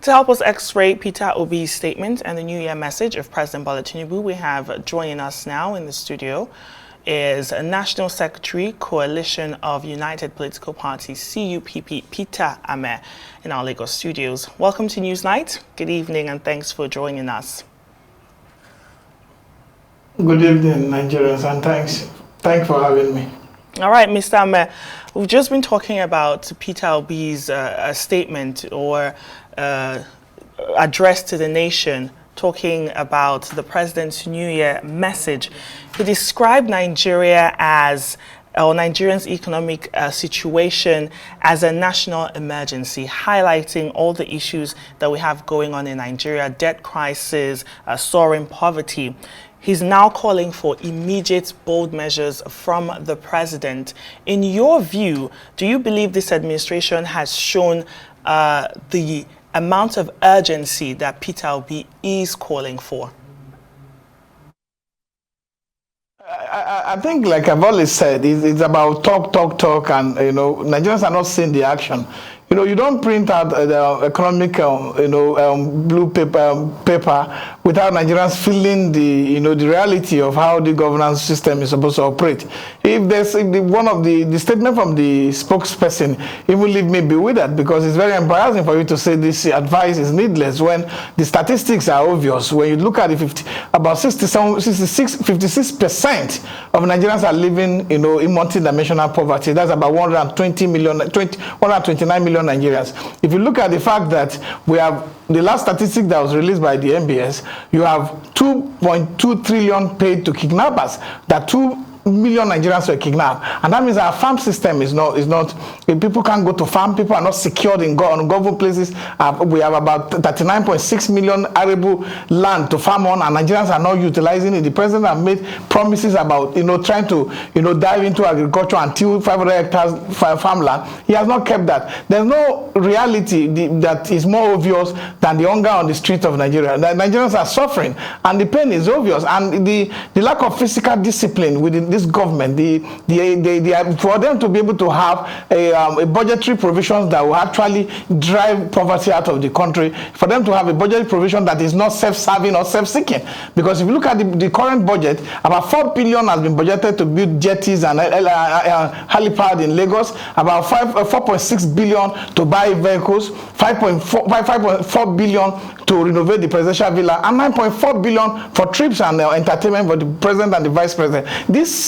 To help us x-ray Peter Obi's statement and the New Year message of President Bola Tinubu, we have joining us now in the studio is National Secretary, Coalition of United Political Parties, CUPP, Peter Ameh, in our Lagos studios. Welcome to Newsnight. Good evening and thanks for joining us. Good evening, Nigerians, and thanks for having me. All right, Mr. Ameh, we've just been talking about Peter Obi's statement or address to the nation, talking about the president's New Year message. He described Nigeria as, or Nigeria's economic situation as a national emergency, highlighting all the issues that we have going on in Nigeria, debt crisis, soaring poverty. He's now calling for immediate, bold measures from the president. In your view, do you believe this administration has shown the amount of urgency that Peter Obi is calling for? I think, like I've always said, it's about talk, and Nigerians are not seeing the action. You don't print out the economic, blue paper without Nigerians feeling the reality of how the governance system is supposed to operate. If there's one of the statement from the spokesperson, it will leave me bewildered, because it's very embarrassing for you to say this advice is needless when the statistics are obvious. When you look at it, about 56% of Nigerians are living, in multi-dimensional poverty. That's about 129 million Nigerians. If you look at the fact that we have the last statistic that was released by the MBS, you have 2.2 trillion paid to kidnappers. That 2 million Nigerians were kidnapped, and that means our farm system is not. If people can't go to farm, people are not secured on government places. We have about 39.6 million arable land to farm on, and Nigerians are not utilizing it. The president has made promises about trying to dive into agriculture and till 500 hectares farmland. He has not kept that. There's no reality that is more obvious than the hunger on the streets of Nigeria. The Nigerians are suffering, and the pain is obvious, and the lack of physical discipline within this government, for them to be able to have a budgetary provisions that will actually drive poverty out of the country, for them to have a budgetary provision that is not self-serving or self-seeking. Because if you look at the current budget, about 4 billion has been budgeted to build jetties and helipad in Lagos, about 4.6 billion to buy vehicles, 5.4 billion to renovate the presidential villa, and 9.4 billion for trips and entertainment for the president and the vice president. This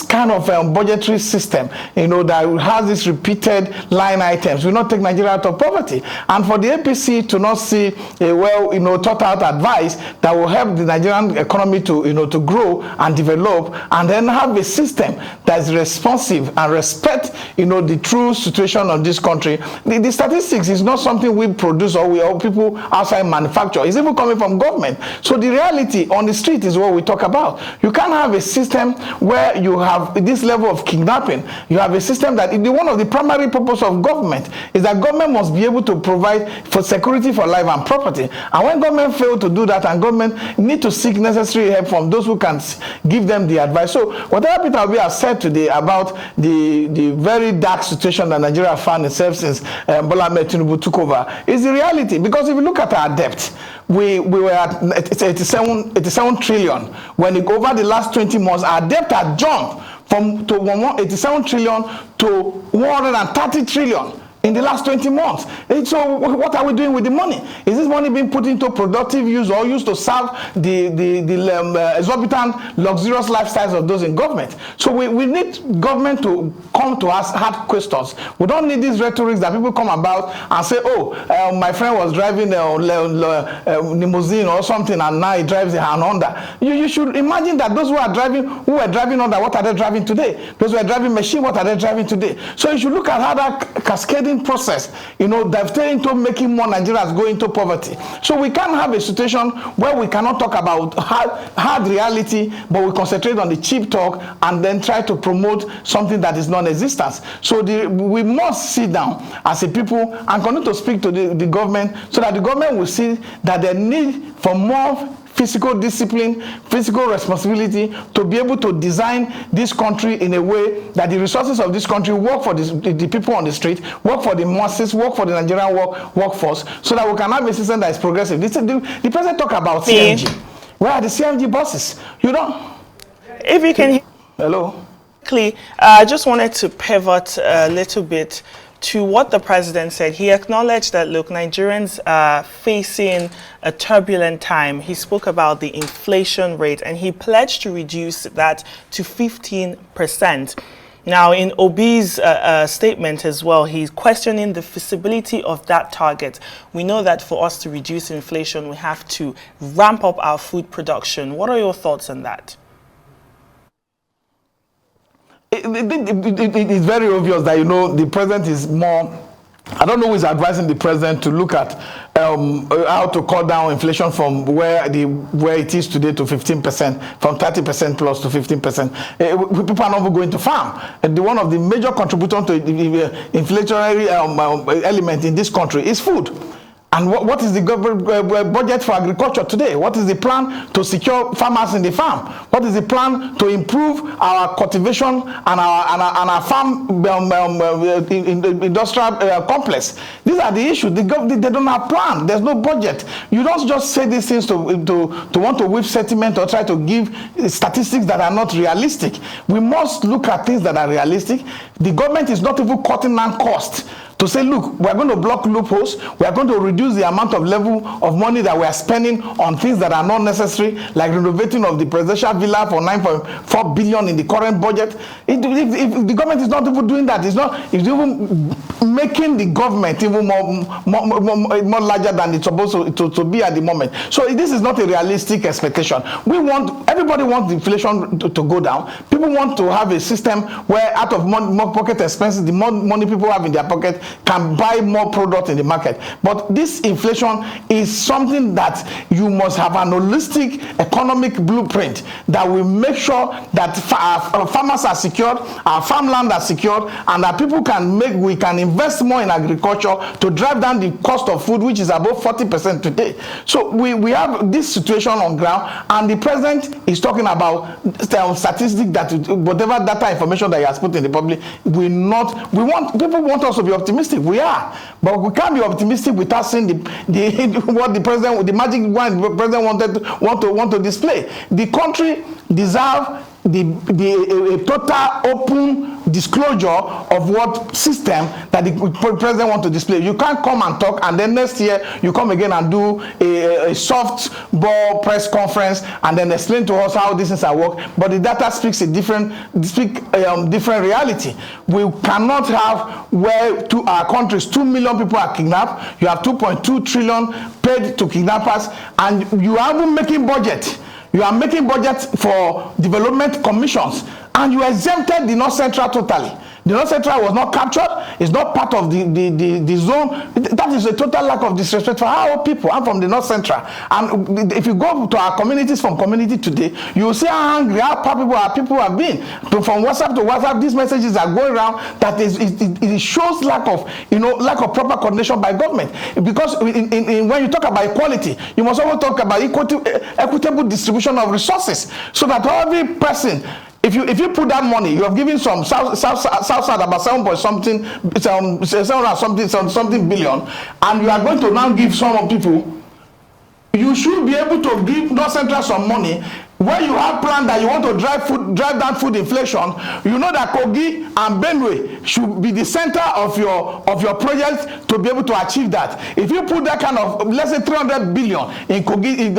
kind of budgetary system, that has these repeated line items, will not take Nigeria out of poverty. And for the APC to not see a thought out advice that will help the Nigerian economy to grow and develop, and then have a system that is responsive and respect the true situation of this country. The statistics is not something we produce or people outside manufacture. It's even coming from government. So the reality on the street is what we talk about. You can't have a system where you have this level of kidnapping. You have a system that one of the primary purpose of government is that government must be able to provide for security for life and property. And when government fail to do that, and government need to seek necessary help from those who can give them the advice. So whatever Peter Obi has said today about the very dark situation that Nigeria found itself since Bola Tinubu took over is the reality. Because if you look at our debt, we were at 87 trillion. When over the last 20 months, our debt had jumped from 87 trillion to 130 trillion in the last 20 months. And so what are we doing with the money? Is this money being put into productive use or used to serve the exorbitant, luxurious lifestyles of those in government? So we need government to come to us hard questions. We don't need these rhetorics that people come about and say, my friend was driving a limousine or something, and now he drives a Honda. You should imagine that those who were driving Honda, what are they driving today? Those who are driving machine, what are they driving today? So you should look at how that cascading process, they're into making more Nigerians go into poverty. So we can't have a situation where we cannot talk about hard reality, but we concentrate on the cheap talk and then try to promote something that is non-existent. So we must sit down as a people and continue to speak to the government, so that the government will see that the need for more fiscal discipline, fiscal responsibility to be able to design this country in a way that the resources of this country work for the people on the street, work for the masses, work for the Nigerian workforce, so that we can have a system that is progressive. The president talk about CNG. Where are the CNG buses? You don't. If you can. Hello. I just wanted to pivot a little bit to what the president said. He acknowledged that, look, Nigerians are facing a turbulent time. He spoke about the inflation rate and he pledged to reduce that to 15%. Now, in Obi's statement as well, he's questioning the feasibility of that target. We know that for us to reduce inflation, we have to ramp up our food production. What are your thoughts on that? It is very obvious that, you know, the president is more, I don't know who is advising the president to look at how to cut down inflation from where it is today to 15%, from 30% plus to 15%. People are not going to farm. And one of the major contributors to the inflationary element in this country is food. And what is the budget for agriculture today? What is the plan to secure farmers in the farm? What is the plan to improve our cultivation and our farm industrial complex? These are the issues. They don't have plan. There's no budget. You don't just say these things to want to whip sentiment or try to give statistics that are not realistic. We must look at things that are realistic. The government is not even cutting down costs to say, look, we're going to block loopholes, we're going to reduce the amount of level of money that we're spending on things that are not necessary, like renovating of the presidential villa for 9.4 billion in the current budget. If the government is not even doing that, it's even making the government even more larger than it's supposed to be at the moment. So this is not a realistic expectation. Everybody wants the inflation to go down. People want to have a system where out of more pocket expenses, the more money people have in their pocket, can buy more product in the market. But this inflation is something that you must have an holistic economic blueprint that will make sure that our farmers are secured, our farmland are secured, and that we can invest more in agriculture to drive down the cost of food, which is above 40% today. So we have this situation on ground, and the president is talking about statistics that whatever data information that he has put in the public people want us to be optimistic. We are, but we can't be optimistic without seeing what the president, the magic wand the president want to display. The country deserves a total open disclosure of what system that the president wants to display. You can't come and talk and then next year you come again and do a softball press conference and then explain to us how this is at work, but the data speaks a different reality. We cannot have where our countries 2 million people are kidnapped, you have 2.2 trillion paid to kidnappers, and you haven't making budget. You are making budgets for development commissions, and you exempted the North Central totally. The North Central was not captured. It's not part of the zone. That is a total lack of disrespect for our people. I'm from the North Central. And if you go to our communities from community today, you will see how angry our people have been. From WhatsApp to WhatsApp, these messages are going around that it shows lack of proper coordination by government. Because when you talk about equality, you must also talk about equitable distribution of resources, so that every person, if you put that money, you have given some South Side about 7 something billion, and you are going to now give some people, you should be able to give North Central some money. When you have planned that you want to drive down food inflation, you know that Kogi and Benue should be the center of your project to be able to achieve that. If you put that kind of, let's say 300 billion in Kogi, in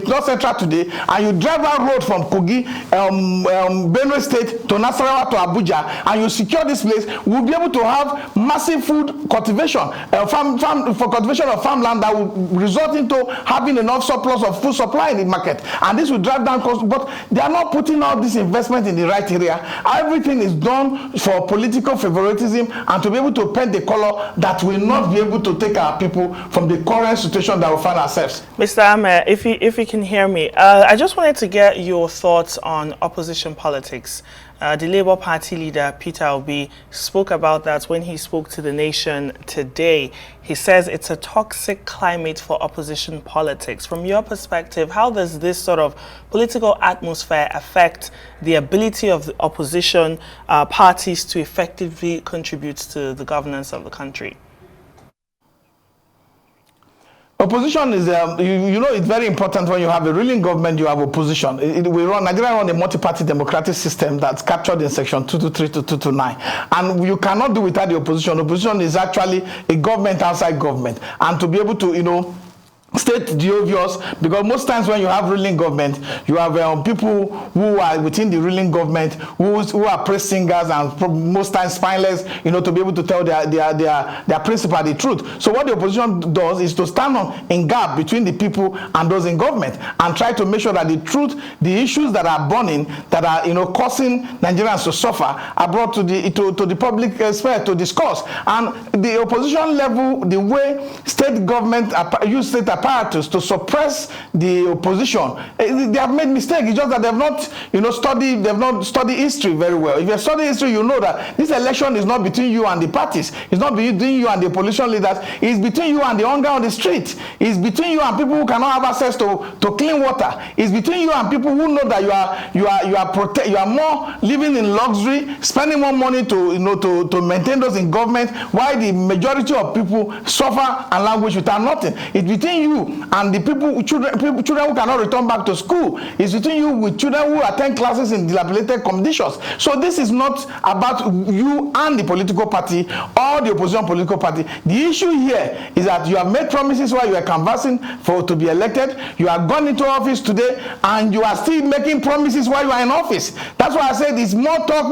North Central today, and you drive that road from Kogi, Benue State to Nasarawa to Abuja, and you secure this place, we'll be able to have massive food cultivation, for cultivation of farmland that will result into having enough surplus of food supply in the market, and this will drive down costs. But they are not putting all this investment in the right area. Everything is done for political favoritism and to be able to paint the color that will not be able to take our people from the current situation that we find ourselves. Mr. Ameh, if you can hear me, I just wanted to get your thoughts on opposition politics. The Labour Party leader, Peter Obi, spoke about that when he spoke to the nation today. He says it's a toxic climate for opposition politics. From your perspective, how does this sort of political atmosphere affect the ability of the opposition parties to effectively contribute to the governance of the country? Opposition is, you know, it's very important when you have a ruling government, you have opposition. Nigeria run a multi-party democratic system that's captured in section 223 to 229. And you cannot do without the opposition. Opposition is actually a government outside government. And to be able to, you know, state the obvious, because most times when you have ruling government, you have people who are within the ruling government who are praise singers and most times spineless, you know, to be able to tell their principal the truth. So what the opposition does is to stand on in gap between the people and those in government and try to make sure that the truth, the issues that are burning, that are, you know, causing Nigerians to suffer, are brought to the public sphere to discuss. And the opposition level, the way state government use state apparatus to suppress the opposition, they have made mistakes. It's just that they've not, you know, studied history very well. If you study history, you know that this election is not between you and the parties. It's not between you and the opposition leaders. It's between you and the hunger on the street. It's between you and people who cannot have access to clean water. It's between you and people who know that you are more living in luxury, spending more money to, you know, to maintain those in government, while the majority of people suffer and languish without nothing. It's between you and the children who cannot return back to school. It's between you with children who attend classes in dilapidated conditions. So this is not about you and the political party or the opposition political party. The issue here is that you have made promises while you are canvassing to be elected. You have gone into office today and you are still making promises while you are in office. That's why I said it's more talk,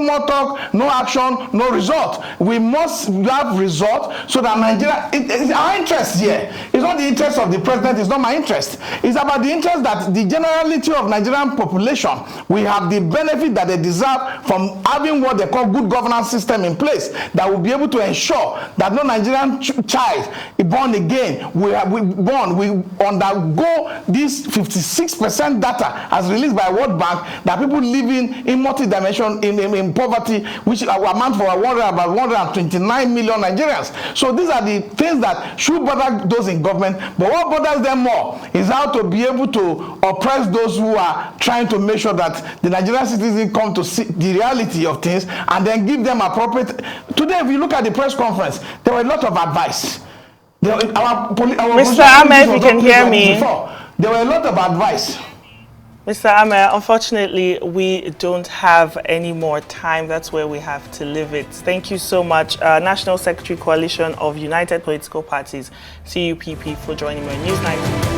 no action, no result. We must have result so that Nigeria, it's our interest here. It's not the interest of the president, it's not my interest. It's about the interest that the generality of Nigerian population, we have the benefit that they deserve from having what they call good governance system in place that will be able to ensure that no Nigerian child born again we undergo this 56% data as released by World Bank, that people living in multi-dimension in poverty, which amount for about 129 million Nigerians. So these are the things that should bother those in government. But what bothers them more is how to be able to oppress those who are trying to make sure that the Nigerian citizens come to see the reality of things and then give them appropriate. Today, if you look at the press conference, there were a lot of advice. Mr. Ameh, if you can hear me. There were a lot of advice. Mr. Ameh, unfortunately, we don't have any more time. That's where we have to leave it. Thank you so much, National Secretary Coalition of United Political Parties, CUPP, for joining me on Newsnight.